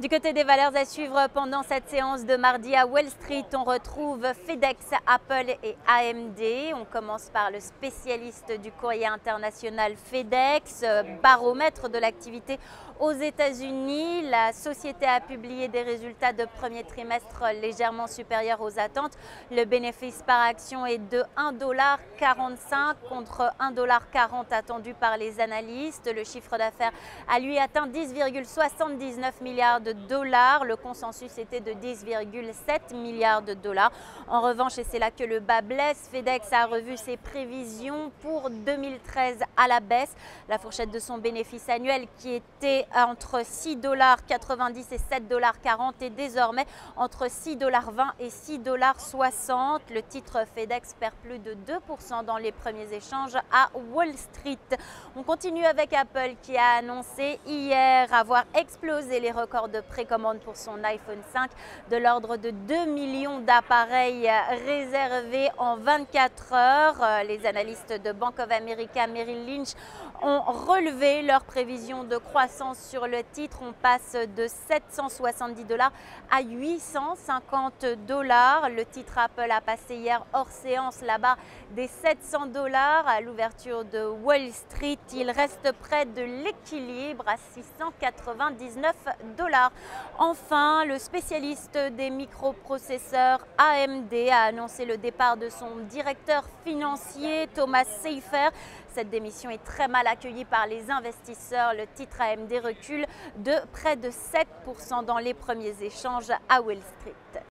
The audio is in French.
Du côté des valeurs à suivre pendant cette séance de mardi à Wall Street, on retrouve FedEx, Apple et AMD. On commence par le spécialiste du courrier international FedEx, baromètre de l'activité aux États-Unis. La société a publié des résultats de premier trimestre légèrement supérieurs aux attentes. Le bénéfice par action est de 1,45 $ contre 1,40 $ attendu par les analystes. Le chiffre d'affaires a lui atteint 10,79 milliards de dollars. Le consensus était de 10,7 milliards de dollars. En revanche, et c'est là que le bas blesse, FedEx a revu ses prévisions pour 2013 à la baisse. La fourchette de son bénéfice annuel qui était entre 6,90 $ et 7,40 $ est désormais entre 6,20 $ et 6,60 $. Le titre FedEx perd plus de 2% dans les premiers échanges à Wall Street. On continue avec Apple qui a annoncé hier avoir explosé les records de précommande pour son iPhone 5 de l'ordre de 2 millions d'appareils réservés en 24 heures. Les analystes de Bank of America Merrill Lynch ont relevé leurs prévisions de croissance sur le titre. On passe de 770 $ à 850 $. Le titre Apple a passé hier hors séance la barre des 700 $ à l'ouverture de Wall Street. Il reste près de l'équilibre à 699 $. Enfin, le spécialiste des microprocesseurs AMD a annoncé le départ de son directeur financier Thomas Seifert. Cette démission est très mal accueillie par les investisseurs. Le titre AMD recule de près de 7% dans les premiers échanges à Wall Street.